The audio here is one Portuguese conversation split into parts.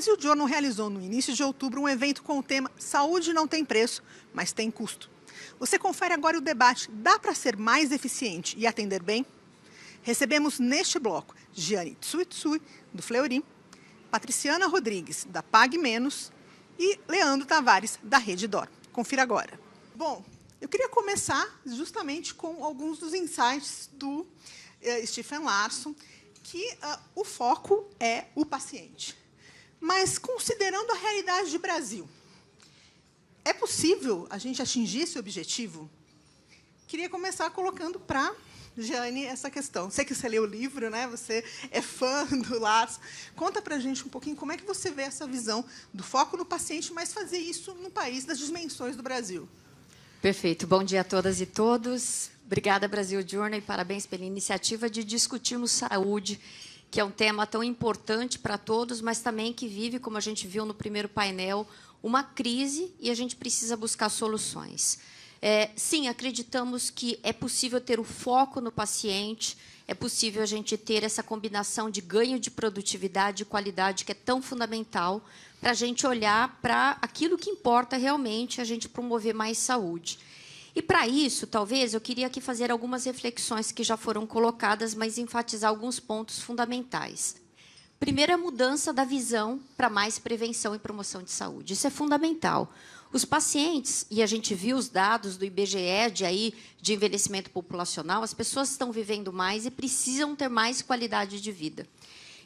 Brasil Journal realizou no início de outubro um evento com o tema Saúde não tem preço, mas tem custo. Você confere agora o debate: dá para ser mais eficiente e atender bem? Recebemos neste bloco Giane Tsuitsui, do Fleury, Patriciana Rodrigues, da Pague Menos, e Leandro Tavares, da Rede D'Or. Confira agora. Bom, eu queria começar justamente com alguns dos insights do Stephen Larson, que o foco é o paciente. Mas, considerando a realidade do Brasil, é possível a gente atingir esse objetivo? Queria começar colocando para Giane essa questão. Sei que você leu o livro, né? Você é fã do Larson. Conta para a gente um pouquinho como é que você vê essa visão do foco no paciente, mas fazer isso no país das dimensões do Brasil. Perfeito. Bom dia a todas e todos. Obrigada, Brasil Journal, e parabéns pela iniciativa de discutirmos saúde, que é um tema tão importante para todos, mas também que vive, como a gente viu no primeiro painel, uma crise e a gente precisa buscar soluções. Sim, acreditamos que é possível ter o foco no paciente, é possível a gente ter essa combinação de ganho de produtividade e qualidade que é tão fundamental para a gente olhar para aquilo que importa realmente, a gente promover mais saúde. E, para isso, talvez, eu queria aqui fazer algumas reflexões que já foram colocadas, mas enfatizar alguns pontos fundamentais. Primeiro, a mudança da visão para mais prevenção e promoção de saúde. Isso é fundamental. Os pacientes, e a gente viu os dados do IBGE de envelhecimento populacional, as pessoas estão vivendo mais e precisam ter mais qualidade de vida.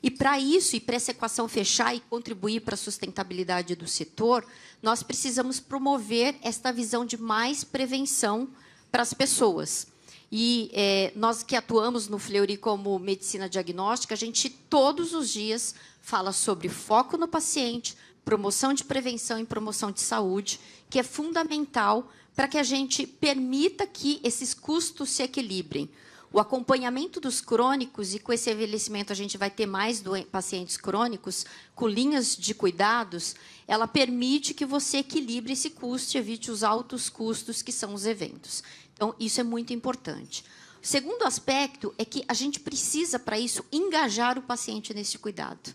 E, para isso, e para essa equação fechar e contribuir para a sustentabilidade do setor, nós precisamos promover esta visão de mais prevenção para as pessoas. E nós que atuamos no Fleury como medicina diagnóstica, a gente todos os dias fala sobre foco no paciente, promoção de prevenção e promoção de saúde, que é fundamental para que a gente permita que esses custos se equilibrem. O acompanhamento dos crônicos, e com esse envelhecimento a gente vai ter mais pacientes crônicos, com linhas de cuidados, ela permite que você equilibre esse custo e evite os altos custos que são os eventos. Então, isso é muito importante. O segundo aspecto é que a gente precisa, para isso, engajar o paciente nesse cuidado.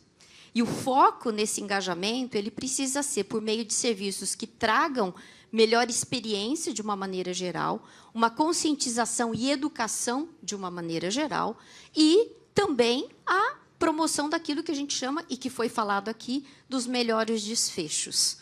E o foco nesse engajamento ele precisa ser por meio de serviços que tragam melhor experiência de uma maneira geral, uma conscientização e educação de uma maneira geral, e também a promoção daquilo que a gente chama, e que foi falado aqui, dos melhores desfechos.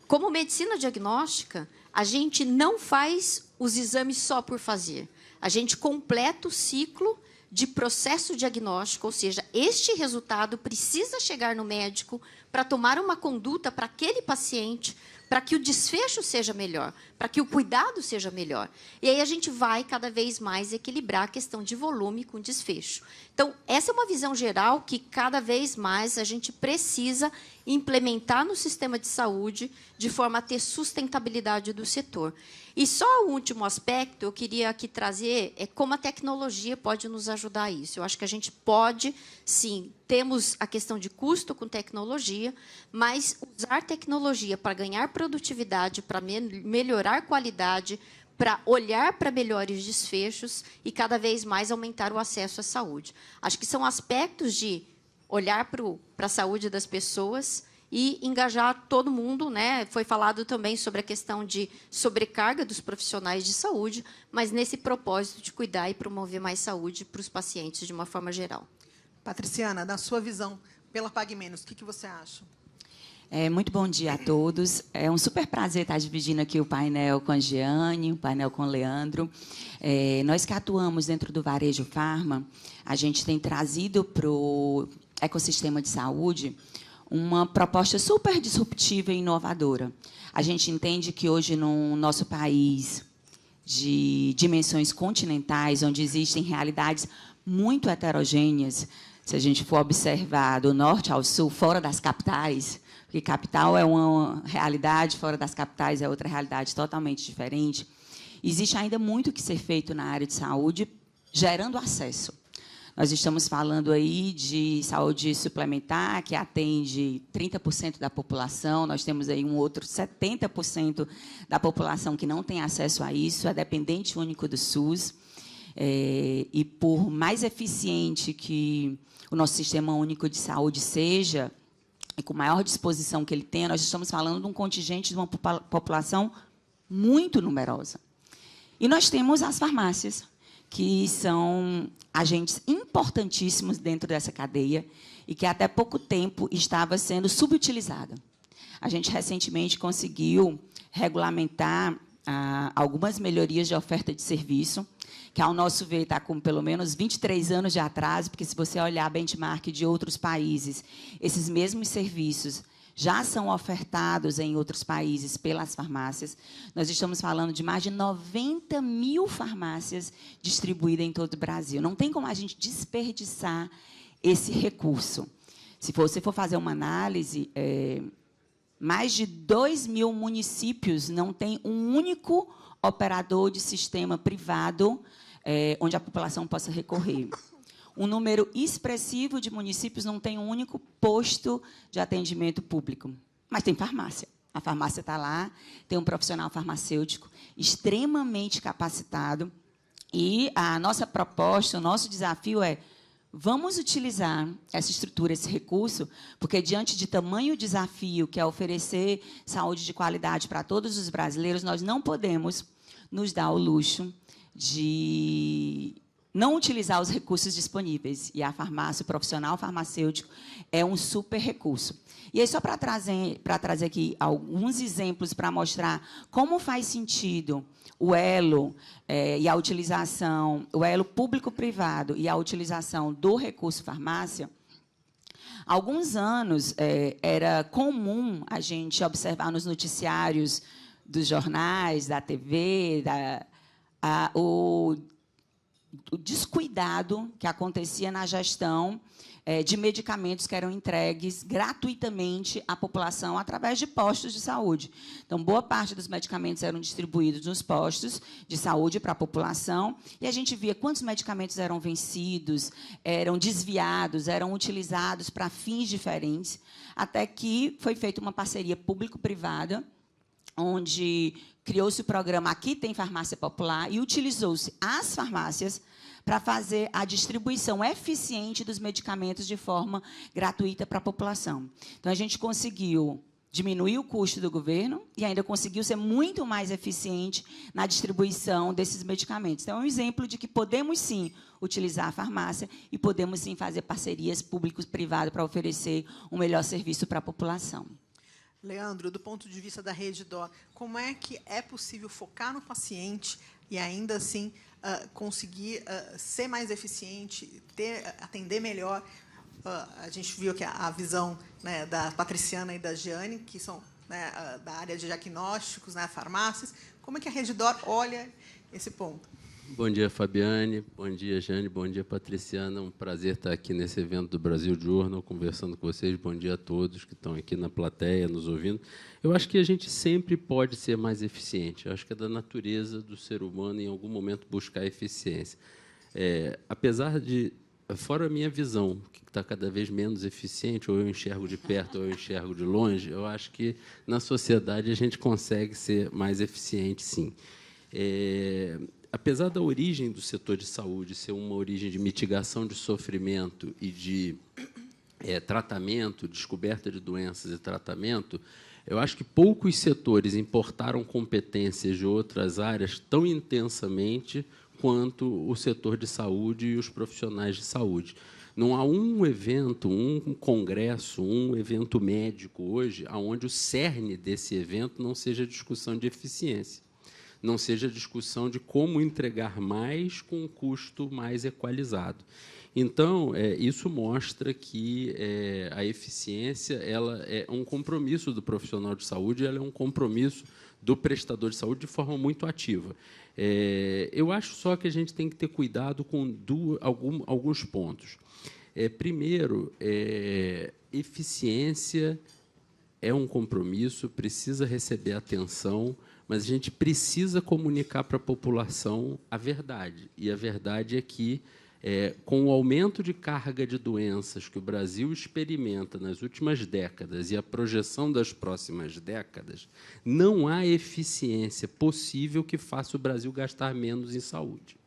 Como medicina diagnóstica, a gente não faz os exames só por fazer. A gente completa o ciclo de processo diagnóstico, ou seja, este resultado precisa chegar no médico para tomar uma conduta para aquele paciente, para que o desfecho seja melhor, para que o cuidado seja melhor. E aí a gente vai cada vez mais equilibrar a questão de volume com desfecho. Então, essa é uma visão geral que cada vez mais a gente precisa implementar no sistema de saúde de forma a ter sustentabilidade do setor. E só o último aspecto eu queria aqui trazer é como a tecnologia pode nos ajudar a isso. Eu acho que a gente pode, sim, temos a questão de custo com tecnologia, mas usar tecnologia para ganhar produtividade, para melhorar qualidade, para olhar para melhores desfechos e cada vez mais aumentar o acesso à saúde. Acho que são aspectos de olhar para a saúde das pessoas e engajar todo mundo, né? Foi falado também sobre a questão de sobrecarga dos profissionais de saúde, mas nesse propósito de cuidar e promover mais saúde para os pacientes de uma forma geral. Patriciana, na sua visão, pela Pague Menos, o que você acha? Muito bom dia a todos. É um super prazer estar dividindo aqui o painel com a Giane, o painel com o Leandro. Nós que atuamos dentro do varejo farma, a gente tem trazido para o ecossistema de saúde uma proposta super disruptiva e inovadora. A gente entende que hoje, no nosso país de dimensões continentais, onde existem realidades muito heterogêneas, se a gente for observar do norte ao sul, fora das capitais, porque capital é uma realidade, fora das capitais é outra realidade totalmente diferente, existe ainda muito que ser feito na área de saúde, gerando acesso. Nós estamos falando aí de saúde suplementar, que atende 30% da população. Nós temos aí um outro 70% da população que não tem acesso a isso, é dependente único do SUS. E por mais eficiente que o nosso sistema único de saúde seja, e com maior disposição que ele tem, nós estamos falando de um contingente de uma população muito numerosa. E nós temos as farmácias, que são agentes importantíssimos dentro dessa cadeia e que, até pouco tempo, estava sendo subutilizada. A gente, recentemente, conseguiu regulamentar algumas melhorias de oferta de serviço, que, ao nosso ver, está com pelo menos 23 anos de atraso, porque, se você olhar benchmark de outros países, esses mesmos serviços já são ofertados em outros países pelas farmácias. Nós estamos falando de mais de 90 mil farmácias distribuídas em todo o Brasil. Não tem como a gente desperdiçar esse recurso. Se você for fazer uma análise, mais de 2 mil municípios não têm um único operador de sistema privado onde a população possa recorrer. Um número expressivo de municípios não tem um único posto de atendimento público, mas tem farmácia. A farmácia está lá, tem um profissional farmacêutico extremamente capacitado, e a nossa proposta, o nosso desafio é: vamos utilizar essa estrutura, esse recurso, porque, diante de tamanho desafio, que é oferecer saúde de qualidade para todos os brasileiros, nós não podemos nos dar o luxo de não utilizar os recursos disponíveis. E a farmácia, o profissional farmacêutico, é um super recurso. E aí, só para trazer aqui alguns exemplos para mostrar como faz sentido o elo e a utilização, o elo público-privado e a utilização do recurso farmácia. Há alguns anos, era comum a gente observar nos noticiários dos jornais, da TV, o descuidado que acontecia na gestão de medicamentos que eram entregues gratuitamente à população através de postos de saúde. Então, boa parte dos medicamentos eram distribuídos nos postos de saúde para a população, e a gente via quantos medicamentos eram vencidos, eram desviados, eram utilizados para fins diferentes, até que foi feita uma parceria público-privada, onde criou-se o programa Aqui Tem Farmácia Popular, e utilizou-se as farmácias para fazer a distribuição eficiente dos medicamentos de forma gratuita para a população. Então, a gente conseguiu diminuir o custo do governo e ainda conseguiu ser muito mais eficiente na distribuição desses medicamentos. Então, é um exemplo de que podemos, sim, utilizar a farmácia e podemos, sim, fazer parcerias público-privado para oferecer um melhor serviço para a população. Leandro, do ponto de vista da Redditor, como é que é possível focar no paciente e, ainda assim, conseguir ser mais eficiente, atender melhor? A gente viu que a visão, né, da Patriciana e da Jeane, que são, né, da área de diagnósticos, né, farmácias. Como é que a Redditor olha esse ponto? Bom dia, Fabiane. Bom dia, Jane. Bom dia, Patriciana. Um prazer estar aqui nesse evento do Brasil Journal, conversando com vocês. Bom dia a todos que estão aqui na plateia, nos ouvindo. Eu acho que a gente sempre pode ser mais eficiente. Eu acho que é da natureza do ser humano, em algum momento, buscar eficiência. Apesar de, fora a minha visão, que está cada vez menos eficiente, ou eu enxergo de perto ou eu enxergo de longe, eu acho que, na sociedade, a gente consegue ser mais eficiente, sim. Apesar da origem do setor de saúde ser uma origem de mitigação de sofrimento e de tratamento, descoberta de doenças e tratamento, eu acho que poucos setores importaram competências de outras áreas tão intensamente quanto o setor de saúde e os profissionais de saúde. Não há um evento, um congresso, um evento médico hoje onde o cerne desse evento não seja discussão de eficiência, não seja discussão de como entregar mais com um custo mais equalizado. Então, isso mostra que a eficiência ela é um compromisso do profissional de saúde, ela é um compromisso do prestador de saúde de forma muito ativa. Eu acho só que a gente tem que ter cuidado com alguns pontos. Primeiro, eficiência é um compromisso, precisa receber atenção, mas a gente precisa comunicar para a população a verdade. E a verdade é que, com o aumento de carga de doenças que o Brasil experimenta nas últimas décadas e a projeção das próximas décadas, não há eficiência possível que faça o Brasil gastar menos em saúde.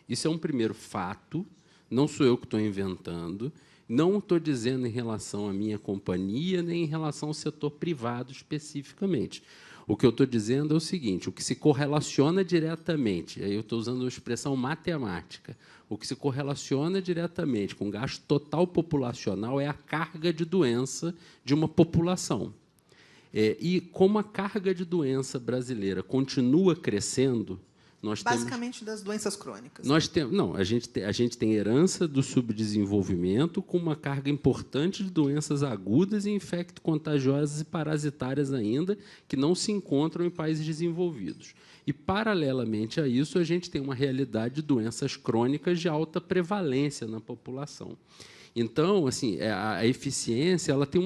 Isso é um primeiro fato, não sou eu que estou inventando. Não estou dizendo em relação à minha companhia, nem em relação ao setor privado especificamente. O que eu estou dizendo é o seguinte: o que se correlaciona diretamente, aí eu estou usando uma expressão matemática, o que se correlaciona diretamente com o gasto total populacional é a carga de doença de uma população. E como a carga de doença brasileira continua crescendo, nós basicamente das doenças crônicas. A gente tem herança do subdesenvolvimento com uma carga importante de doenças agudas e infecto-contagiosas e parasitárias ainda, que não se encontram em países desenvolvidos. E, paralelamente a isso, a gente tem uma realidade de doenças crônicas de alta prevalência na população. Então, assim, a eficiência ela tem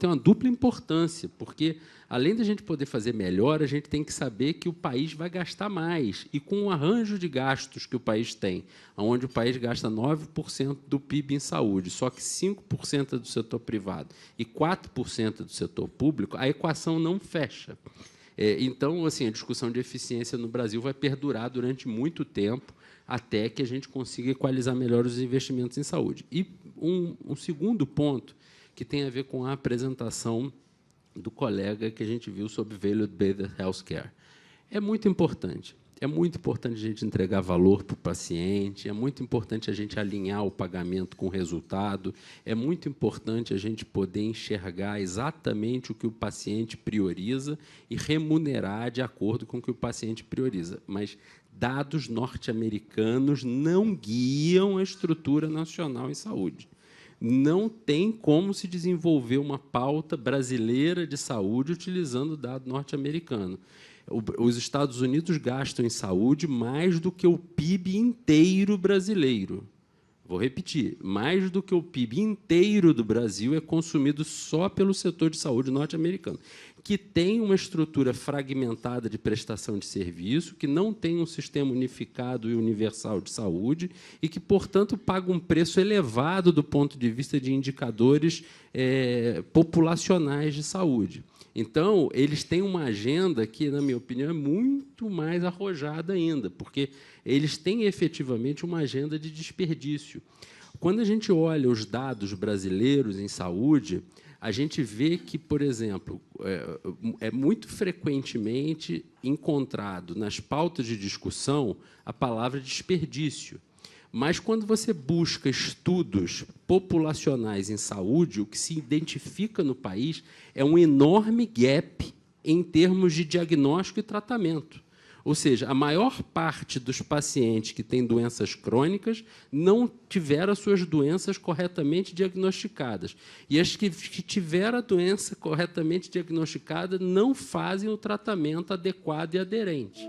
uma dupla importância, porque, além da gente poder fazer melhor, a gente tem que saber que o país vai gastar mais. E com o arranjo de gastos que o país tem, onde o país gasta 9% do PIB em saúde, só que 5% do setor privado e 4% do setor público, a equação não fecha. Então, assim, a discussão de eficiência no Brasil vai perdurar durante muito tempo, até que a gente consiga equalizar melhor os investimentos em saúde. E um segundo ponto, que tem a ver com a apresentação do colega que a gente viu sobre Value-Based Healthcare. É muito importante. É muito importante a gente entregar valor para o paciente, é muito importante a gente alinhar o pagamento com o resultado, é muito importante a gente poder enxergar exatamente o que o paciente prioriza e remunerar de acordo com o que o paciente prioriza. Mas dados norte-americanos não guiam a estrutura nacional em saúde. Não tem como se desenvolver uma pauta brasileira de saúde utilizando dado norte-americano. Os Estados Unidos gastam em saúde mais do que o PIB inteiro brasileiro. Vou repetir, mais do que o PIB inteiro do Brasil é consumido só pelo setor de saúde norte-americano, que tem uma estrutura fragmentada de prestação de serviço, que não tem um sistema unificado e universal de saúde e que, portanto, paga um preço elevado do ponto de vista de indicadores populacionais de saúde. Então, eles têm uma agenda que, na minha opinião, é muito mais arrojada ainda, porque eles têm efetivamente uma agenda de desperdício. Quando a gente olha os dados brasileiros em saúde, a gente vê que, por exemplo, é muito frequentemente encontrado nas pautas de discussão a palavra desperdício. Mas, quando você busca estudos populacionais em saúde, o que se identifica no país é um enorme gap em termos de diagnóstico e tratamento. Ou seja, a maior parte dos pacientes que têm doenças crônicas não tiveram as suas doenças corretamente diagnosticadas. E as que tiveram a doença corretamente diagnosticada não fazem o tratamento adequado e aderente.